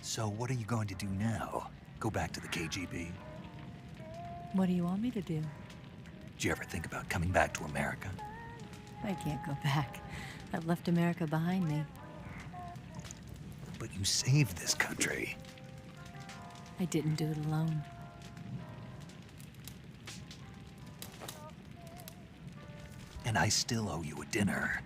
So what are you going to do now? Go back to the KGB? What do you want me to do? Did you ever think about coming back to America? I can't go back. I've left America behind me. But you saved this country. I didn't do it alone. And I still owe you a dinner.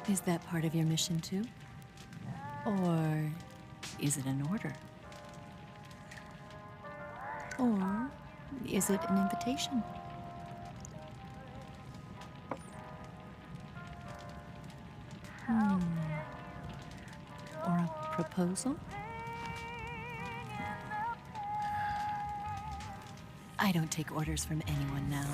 Is that part of your mission too? Or is it an order? Or is it an invitation? Or a proposal? I don't take orders from anyone now.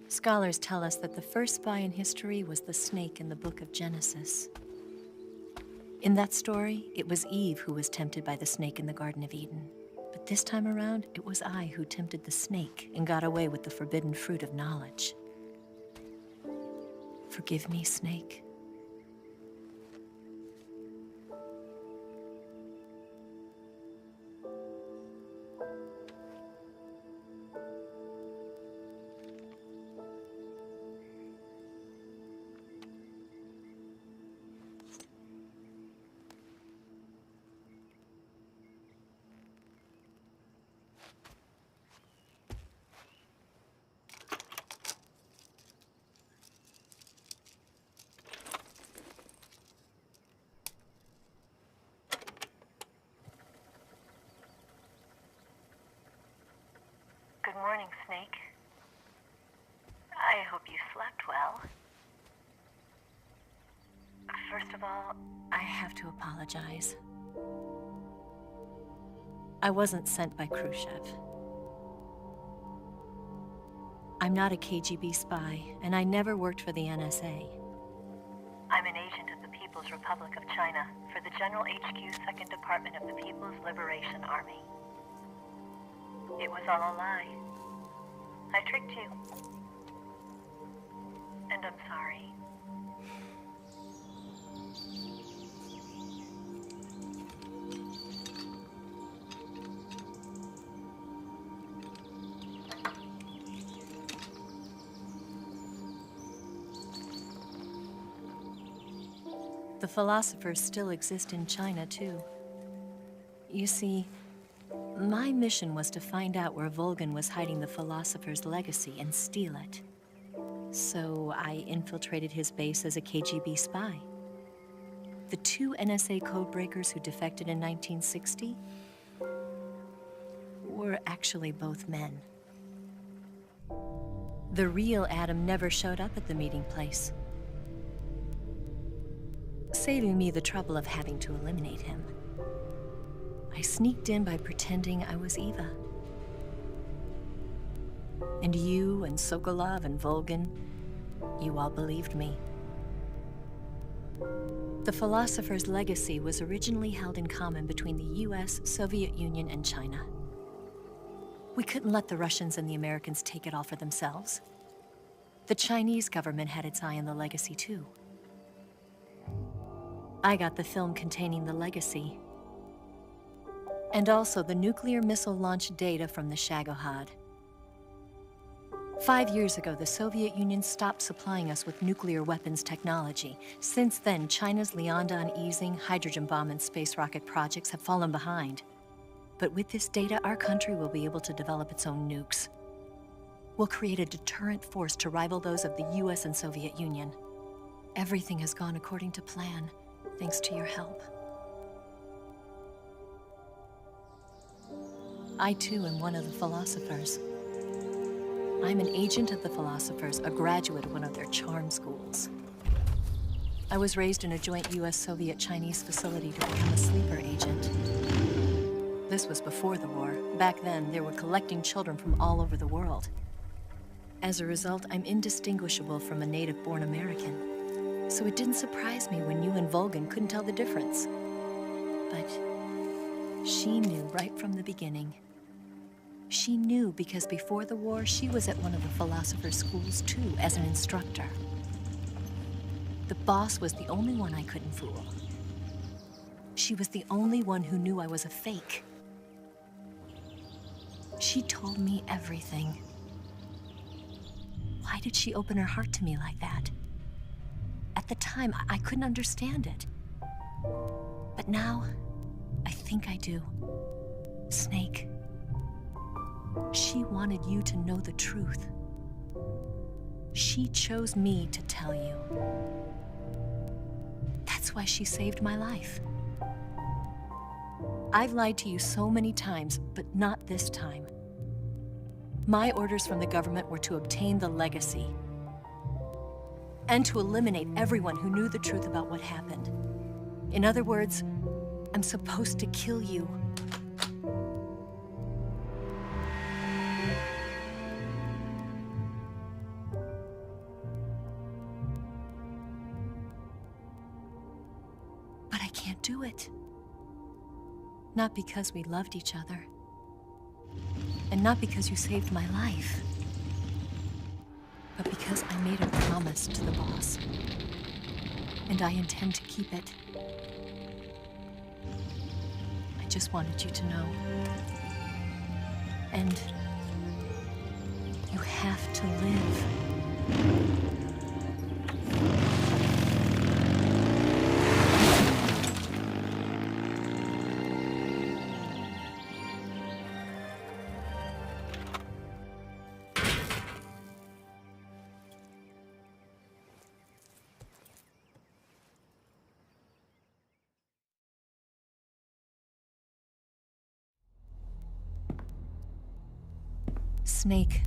Scholars tell us that the first spy in history was the snake in the book of Genesis. In that story, it was Eve who was tempted by the snake in the Garden of Eden. But this time around, it was I who tempted the snake and got away with the forbidden fruit of knowledge. Forgive me, snake. Good morning, Snake. I hope you slept well. First of all, I have to apologize. I wasn't sent by Khrushchev. I'm not a KGB spy, and I never worked for the NSA. I'm an agent of the People's Republic of China for the General HQ 2nd Department of the People's Liberation Army. It was all a lie. I tricked you. And I'm sorry. The philosophers still exist in China, too. You see, my mission was to find out where Volgan was hiding the philosopher's legacy and steal it. So I infiltrated his base as a KGB spy. The two NSA codebreakers who defected in 1960 were actually both men. The real Adam never showed up at the meeting place, saving me the trouble of having to eliminate him. I sneaked in by pretending I was Eva. And you and Sokolov and Volgin, you all believed me. The philosopher's legacy was originally held in common between the US, Soviet Union, and China. We couldn't let the Russians and the Americans take it all for themselves. The Chinese government had its eye on the legacy too. I got the film containing the legacy, and also the nuclear missile launch data from the Shagohod. 5 years ago, the Soviet Union stopped supplying us with nuclear weapons technology. Since then, China's Liaodong easing, hydrogen bomb, and space rocket projects have fallen behind. But with this data, our country will be able to develop its own nukes. We'll create a deterrent force to rival those of the US and Soviet Union. Everything has gone according to plan, thanks to your help. I too am one of the philosophers. I'm an agent of the philosophers, a graduate of one of their charm schools. I was raised in a joint US-Soviet-Chinese facility to become a sleeper agent. This was before the war. Back then, they were collecting children from all over the world. As a result, I'm indistinguishable from a native-born American. So it didn't surprise me when you and Volgin couldn't tell the difference. But she knew right from the beginning. She knew because before the war, she was at one of the philosopher's schools too, as an instructor. The boss was the only one I couldn't fool. She was the only one who knew I was a fake. She told me everything. Why did she open her heart to me like that? At the time, I couldn't understand it. But now, I think I do. Snake. She wanted you to know the truth. She chose me to tell you. That's why she saved my life. I've lied to you so many times, but not this time. My orders from the government were to obtain the legacy and to eliminate everyone who knew the truth about what happened. In other words, I'm supposed to kill you. But I can't do it. Not because we loved each other. And not because you saved my life. But because I made a promise to the boss. And I intend to keep it. I just wanted you to know. And you have to live. Snake,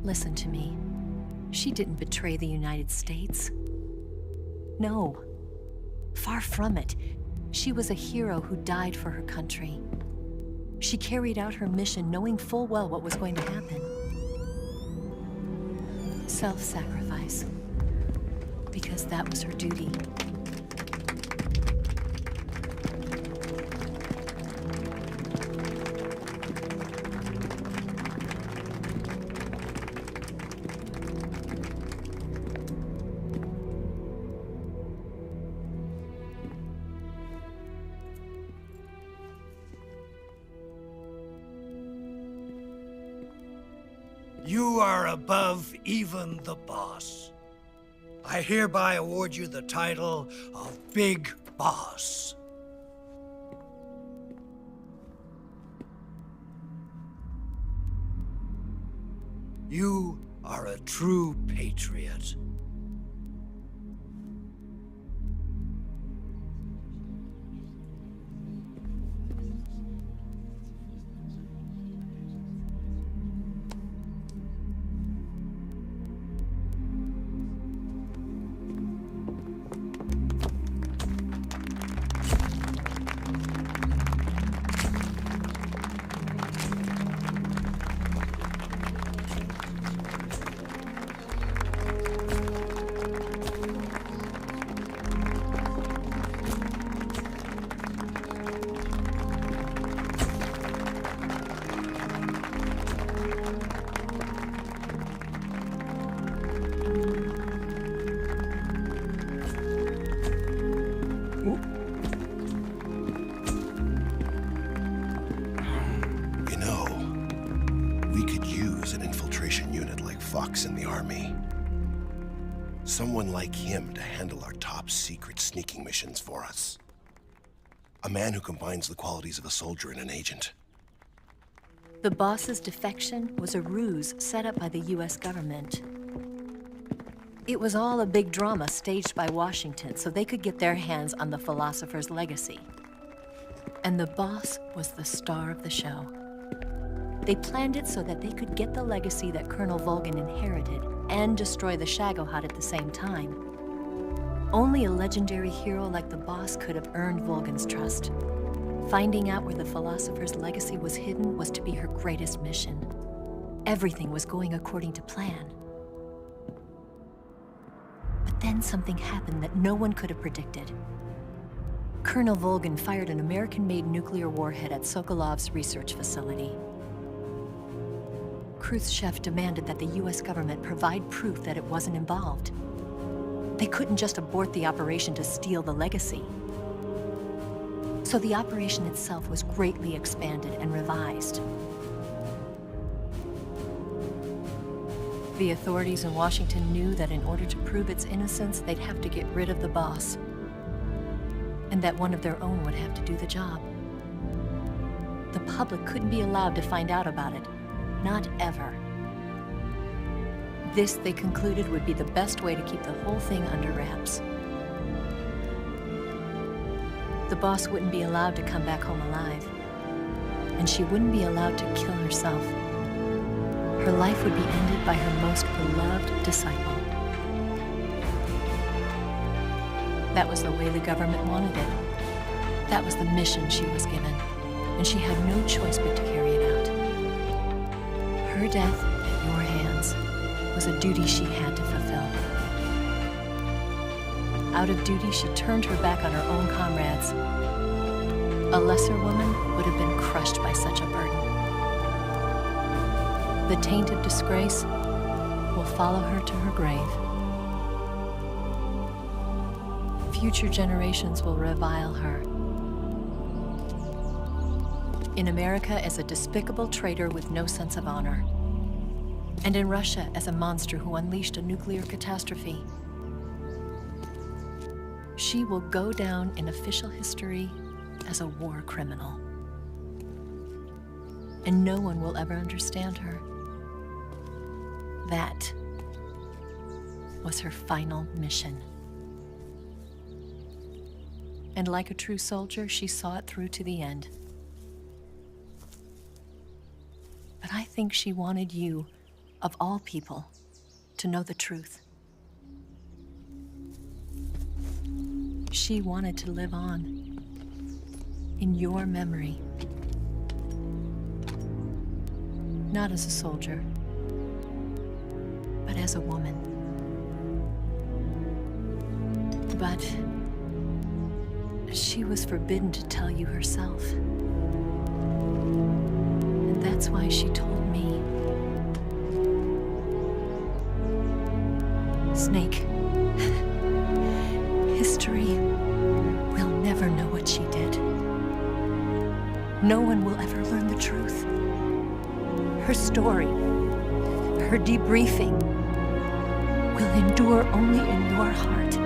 listen to me. She didn't betray the United States. No. Far from it. She was a hero who died for her country. She carried out her mission knowing full well what was going to happen. Self-sacrifice. Because that was her duty. You are above even the boss. I hereby award you the title of Big Boss. You are a true patriot. fucks in the army. Someone like him to handle our top secret sneaking missions for us. A man who combines the qualities of a soldier and an agent. The boss's defection was a ruse set up by the US government. It was all a big drama staged by Washington so they could get their hands on the philosopher's legacy. And the boss was the star of the show. They planned it so that they could get the legacy that Colonel Volgin inherited and destroy the Shagohod at the same time. Only a legendary hero like the boss could have earned Volgin's trust. Finding out where the philosopher's legacy was hidden was to be her greatest mission. Everything was going according to plan. But then something happened that no one could have predicted. Colonel Volgin fired an American-made nuclear warhead at Sokolov's research facility. Khrushchev demanded that the US government provide proof that it wasn't involved. They couldn't just abort the operation to steal the legacy. So the operation itself was greatly expanded and revised. The authorities in Washington knew that in order to prove its innocence, they'd have to get rid of the boss, and that one of their own would have to do the job. The public couldn't be allowed to find out about it, not ever. This, they concluded, would be the best way to keep the whole thing under wraps. The boss wouldn't be allowed to come back home alive, and she wouldn't be allowed to kill herself. Her life would be ended by her most beloved disciple. That was the way the government wanted it. That was the mission she was given, and she had no choice but to carry it out. Her death at your hands was a duty she had to fulfill. Out of duty, she turned her back on her own comrades. A lesser woman would have been crushed by such a burden. The taint of disgrace will follow her to her grave. Future generations will revile her. In America as a despicable traitor with no sense of honor. And in Russia as a monster who unleashed a nuclear catastrophe. She will go down in official history as a war criminal. And no one will ever understand her. That was her final mission. And like a true soldier, she saw it through to the end. But I think she wanted you, of all people, to know the truth. She wanted to live on in your memory. Not as a soldier, but as a woman. But she was forbidden to tell you herself. And that's why she told me. Snake, history will never know what she did. No one will ever learn the truth. Her story, her debriefing, will endure only in your heart.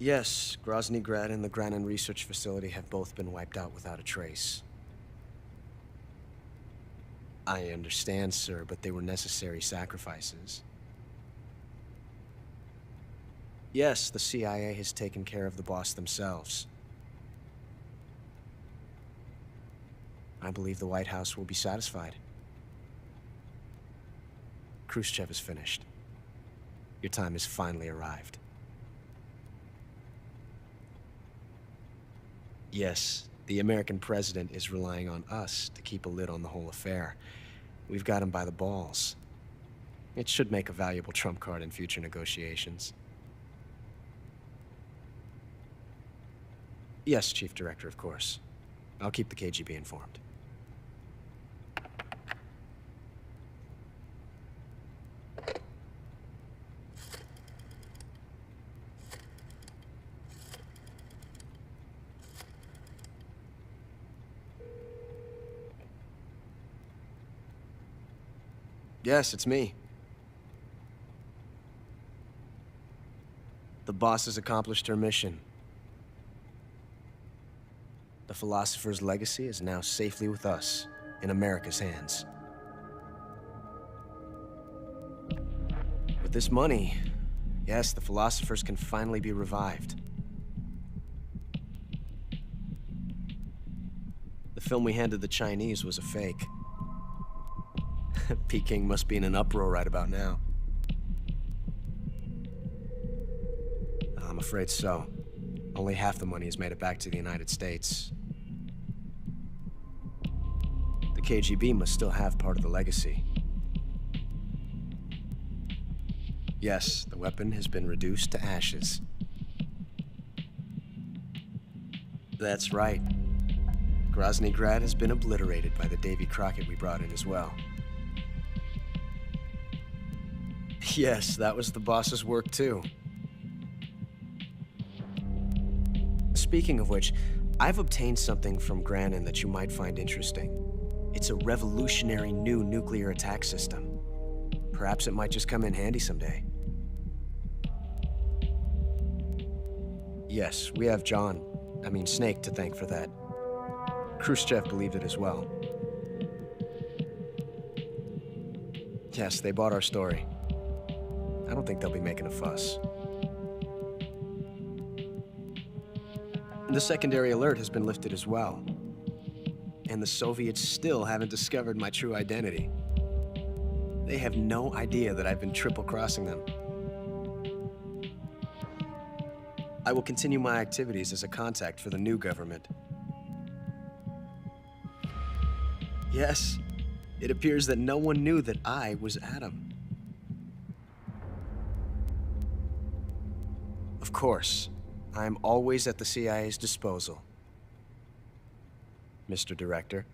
Yes, Grozny Grad and the Granin Research Facility have both been wiped out without a trace. I understand, sir, but they were necessary sacrifices. Yes, the CIA has taken care of the boss themselves. I believe the White House will be satisfied. Khrushchev is finished. Your time has finally arrived. Yes, the American president is relying on us to keep a lid on the whole affair. We've got him by the balls. It should make a valuable trump card in future negotiations. Yes, Chief Director, of course. I'll keep the KGB informed. Yes, it's me. The boss has accomplished her mission. The philosopher's legacy is now safely with us, in America's hands. With this money, yes, the philosophers can finally be revived. The film we handed the Chinese was a fake. Peking must be in an uproar right about now. I'm afraid so. Only half the money has made it back to the United States. The KGB must still have part of the legacy. Yes, the weapon has been reduced to ashes. That's right. Grozny Grad has been obliterated by the Davy Crockett we brought in as well. Yes, that was the boss's work too. Speaking of which, I've obtained something from Granin that you might find interesting. It's a revolutionary new nuclear attack system. Perhaps it might just come in handy someday. Yes, we have Snake to thank for that. Khrushchev believed it as well. Yes, they bought our story. I don't think they'll be making a fuss. The secondary alert has been lifted as well. And the Soviets still haven't discovered my true identity. They have no idea that I've been triple-crossing them. I will continue my activities as a contact for the new government. Yes, it appears that no one knew that I was Adam. Of course, I am always at the CIA's disposal, Mr. Director.